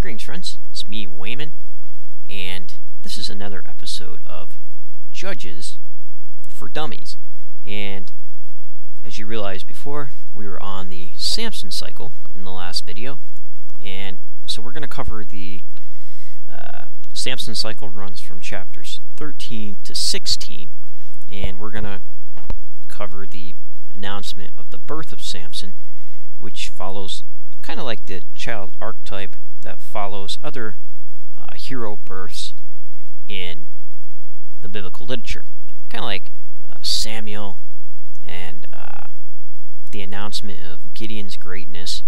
Greetings, friends. It's me, Wayman, and this is another episode of Judges for Dummies. And as you realized before, we were on the Samson cycle in the last video, and so we're going to cover the Samson cycle. Runs from chapters 13 to 16, and we're going to cover the announcement of the birth of Samson, which follows kind of like the child archetype that follows other hero births in the biblical literature. Kind of like Samuel and the announcement of Gideon's greatness,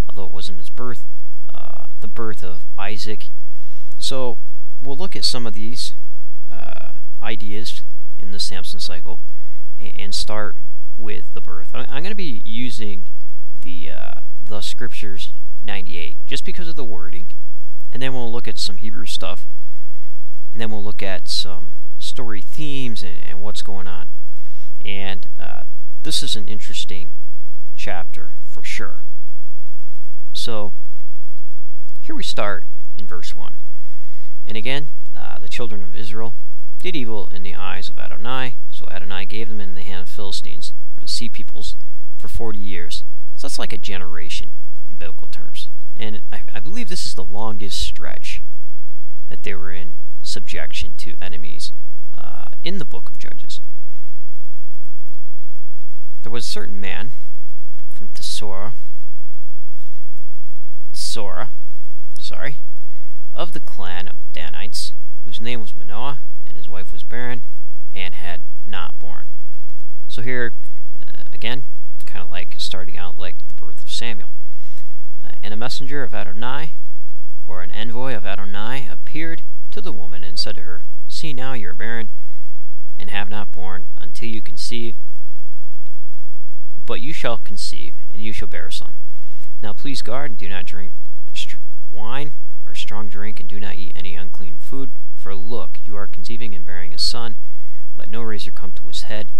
although it wasn't his birth, the birth of Isaac. So we'll look at some of these ideas in the Samson cycle and start with the birth. I'm going to be using the Scriptures 98 just because of the wording, and then we'll look at some Hebrew stuff, and then we'll look at some story themes and what's going on. And this is an interesting chapter for sure. So here we start in verse 1. And again, the children of Israel did evil in the eyes of Adonai, so Adonai gave them in the hand of Philistines, or the sea peoples, for 40 years. So that's like a generation in biblical terms. And I believe this is the longest stretch that they were in subjection to enemies in the book of Judges. There was a certain man from Sora, of the clan of Danites, whose name was Manohar, and his wife was barren and had not borne. So here, again, kind of like starting out like the birth of Samuel. And a messenger of Adonai, or an envoy of Adonai, appeared to the woman and said to her, "See now, you are barren, and have not borne until you conceive. But you shall conceive, and you shall bear a son. Now please guard, and do not drink wine or strong drink, and do not eat any unclean food. For look, you are conceiving and bearing a son. Let no razor come to his head,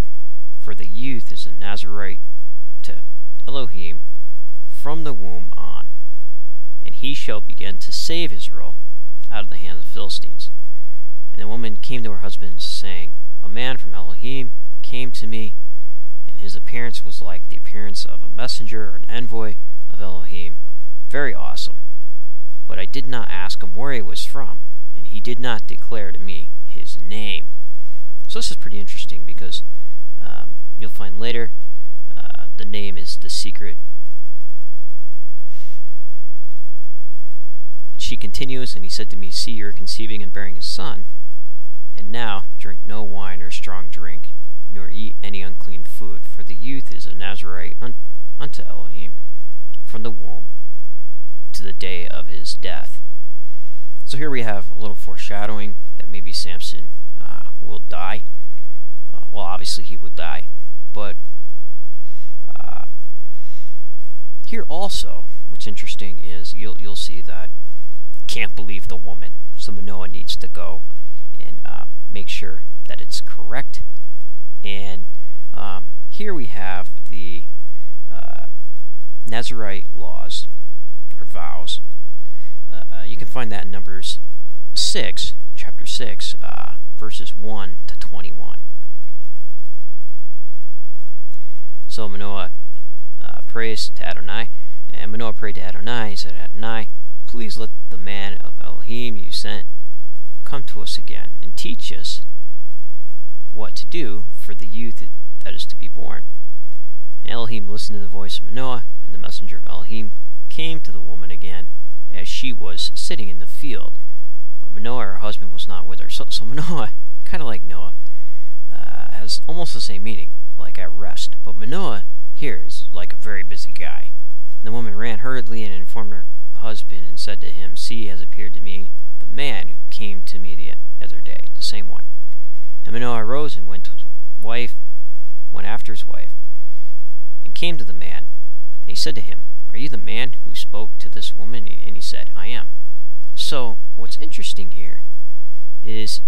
for the youth is a Nazarite to Elohim from the womb on. And he shall begin to save Israel out of the hand of the Philistines." And the woman came to her husband, saying, "A man from Elohim came to me, and his appearance was like the appearance of a messenger or an envoy of Elohim. Very awesome. But I did not ask him where he was from, and he did not declare to me his name." So this is pretty interesting because you'll find later the name is the secret. She continues, "And he said to me, See, you are conceiving and bearing a son, and now drink no wine or strong drink, nor eat any unclean food, for the youth is a Nazarite unto Elohim from the womb to the day of his death." So here we have a little foreshadowing that maybe Samson will die. Well, obviously he would die, but here also, what's interesting is you'll see that can't believe the woman, so Manohar needs to go and make sure that it's correct. And here we have the Nazarite Laws, or vows. You can find that in Numbers 6, chapter 6, verses 1 to 21. So Manohar prays to Adonai, and Manohar prayed to Adonai. He said, "Adonai, please let the man of Elohim you sent come to us again, and teach us what to do for the youth that is to be born." And Elohim listened to the voice of Manohar, and the messenger of Elohim came to the woman again as she was sitting in the field. But Manohar, her husband, was not with her. So Manohar, kind of like Noah, has almost the same meaning, like at rest. But Manohar here is like a very busy guy. And the woman ran hurriedly and informed her husband and said to him, "See, has appeared to me the man who came to me the other day, the same one." And Manohar rose and went after his wife, and came to the man. And he said to him, "Are you the man who spoke to this woman?" And he said, "I am." So what's interesting here is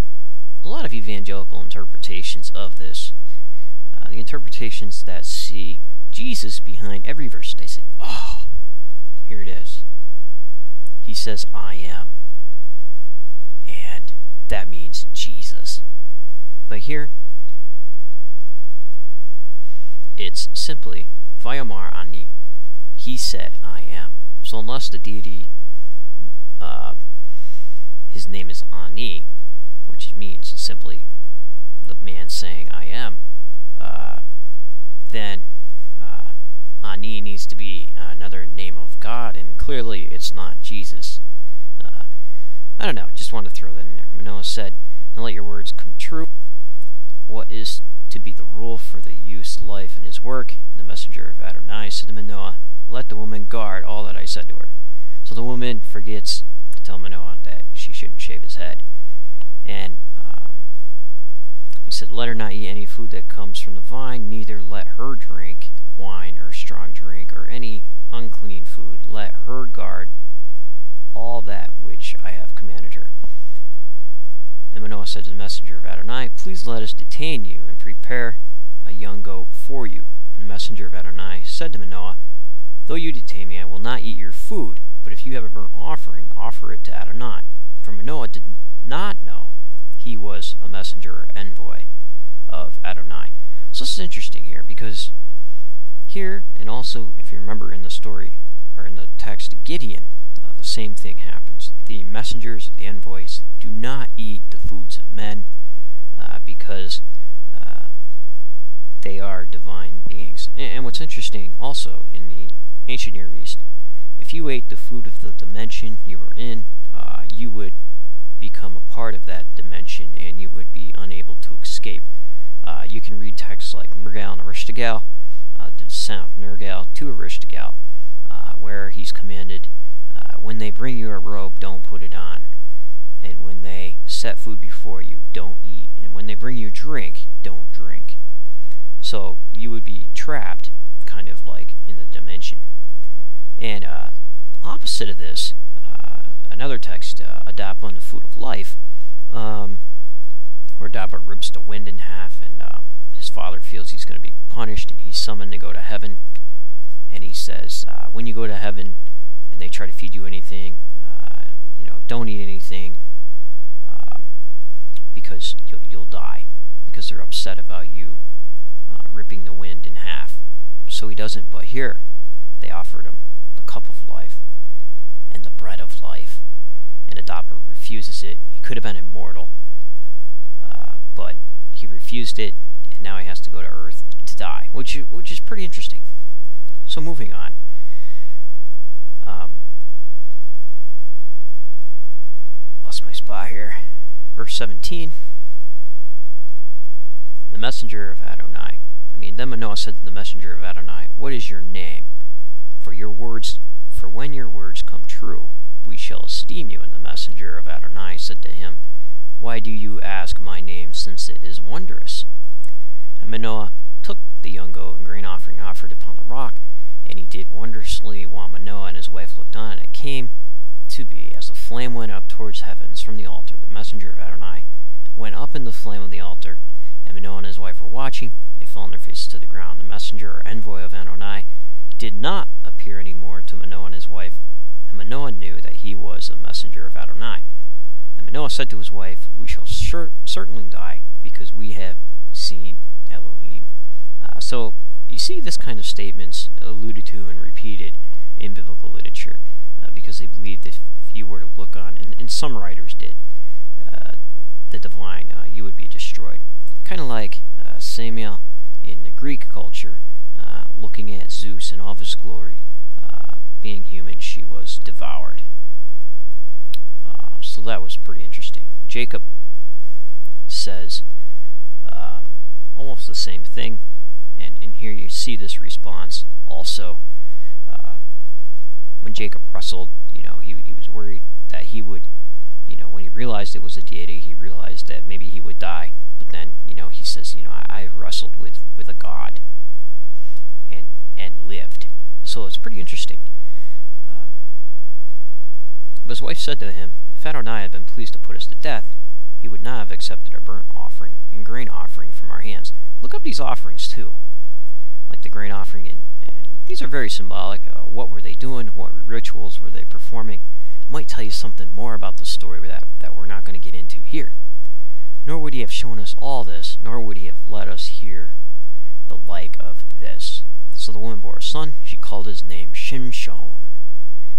a lot of evangelical interpretations of this. The interpretations that see Jesus behind every verse, they say, "Oh, here it is. he says, I am. And that means Jesus. But here, it's simply, Vayamar Ani. He said, I am. So unless the deity, his name is Ani, which means simply the man saying, I am, then Ani needs to be another name of God, and clearly it's not Jesus. I don't know, just wanted to throw that in there. Manohar said, now let your words come true. What is to be the rule for the youth's life and his work? The messenger of Adonai said to Manohar, let the woman guard all that I said to her. So the woman forgets to tell Manohar that she shouldn't shave his head. And he said, let her not eat any food that comes from the vine, neither let her drink wine or strong drink or any unclean food. Let her guard all that which I have commanded her. And Manohar said to the messenger of Adonai, please let us detain you and prepare a young goat for you. And the messenger of Adonai said to Manohar, though you detain me, I will not eat your food, but if you have a burnt offering, offer it to Adonai. For Manohar did not know he was a messenger or envoy of Adonai. So this is interesting here, because here, and also if you remember in the story, or in the text, Gideon, the same thing happens. The messengers, the envoys, do not eat the foods of men, because they are divine beings. And what's interesting also in the ancient Near East, if you ate the food of the dimension you were in, you would become a part of that dimension and you would be unable to escape. You can read texts like Nergal and Ereshkigal, the descent of Nergal to Ereshkigal, where he's commanded, when they bring you a robe, don't put it on. And when they set food before you, don't eat. And when they bring you drink, don't drink. So you would be trapped, kind of like in the dimension. And opposite of this, another text, Adapa and the Food of Life, where Adapa rips the wind in half, and his father feels he's going to be punished, and he's summoned to go to heaven. And he says, when you go to heaven and they try to feed you anything, don't eat anything, because you'll die, because they're upset about you ripping the wind in half. So he doesn't, but here they offered him the cup of life and the bread of life, and Adapa refuses it. He could have been immortal, but he refused it, and now he has to go to Earth to die, which is pretty interesting. So moving on. Lost my spot here. Verse 17. The messenger of Adonai. Then Manohar said to the messenger of Adonai, what is your name? For when your words come true, we shall esteem you. And the messenger of Adonai said to him, why do you ask my name, since it is wondrous? And Manohar took the young goat and grain offering offered upon the rock, and he did wondrously while Manohar and his wife looked on. And it came to be, as the flame went up towards heavens from the altar, the messenger of Adonai went up in the flame of the altar, and Manohar and his wife were watching. They fell on their faces to the ground. The messenger or envoy of Adonai did not appear any more to Manohar and his wife, and Manohar knew that he was a messenger of Adonai. And Manohar said to his wife, we shall certainly die, because we have seen Elohim. So you see this kind of statements alluded to and repeated in biblical literature, because they believed if you were to look on, and some writers did, the divine, you would be destroyed. Kind of like Samuel in the Greek culture, looking at Zeus in all of his glory, being human, she was devoured. So that was pretty interesting. Jacob says almost the same thing, and here you see this response also. When Jacob wrestled, he was worried that he would, when he realized it was a deity, he realized that maybe he would die. But then, he says, I wrestled with a god and lived. So it's pretty interesting. But his wife said to him, if Adonai had been pleased to put us to death, he would not have accepted a burnt offering and grain offering from our hands. Look up these offerings too, like the grain offering, and these are very symbolic. What were they doing? What rituals were they performing? might tell you something more about the story that we're not going to get into here. Nor would he have shown us all this, nor would he have let us hear the like of this. So the woman bore a son. She called his name Shimshon.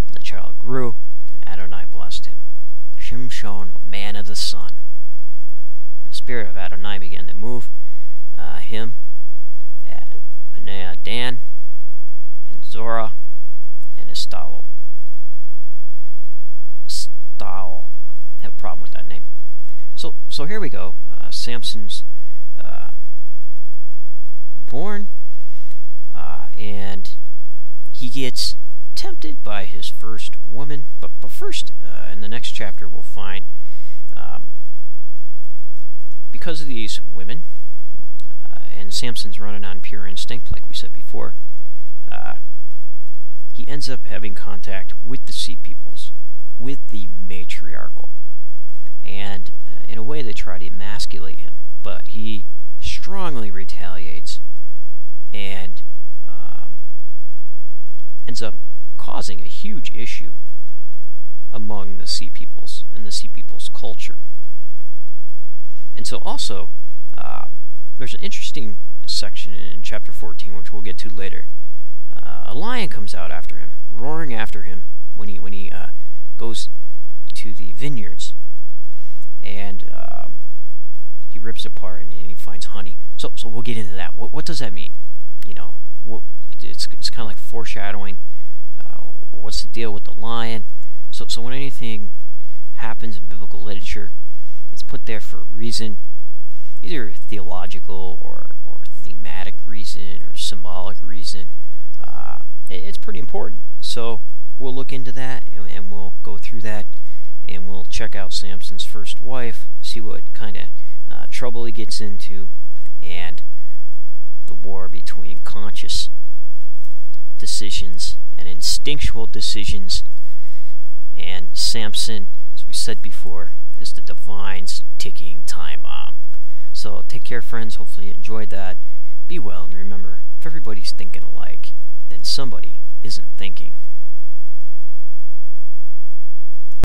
And the child grew, and Adonai blessed him. Shimshon, man of the sun. The spirit of Adonai began to move him at Dan and Zorah and Estalo. I have a problem with that name. So here we go. Samson's born, and he gets tempted by his first woman. But first, in the next chapter, we'll find because of these women, and Samson's running on pure instinct, like we said before, he ends up having contact with the sea peoples, with the matriarchal. And in a way they try to emasculate him, but he strongly retaliates and ends up causing a huge issue among the sea peoples and the sea peoples' culture. And so also, there's an interesting section in chapter 14, which we'll get to later. A lion comes out after him, roaring after him when he goes to the vineyards, and he rips apart and he finds honey. So we'll get into that. What does that mean? You know, it's kind of like foreshadowing. What's the deal with the lion? So when anything happens in biblical literature, it's put there for a reason, either theological or thematic reason or symbolic reason. It's pretty important. So we'll look into that, and we'll go through that, and we'll check out Samson's first wife, see what kind of trouble he gets into, and the war between conscious decisions and instinctual decisions. And Samson, as we said before, is the divine's ticking time bomb. So take care, friends. Hopefully you enjoyed that. Be well, and remember, if everybody's thinking alike, then somebody isn't thinking.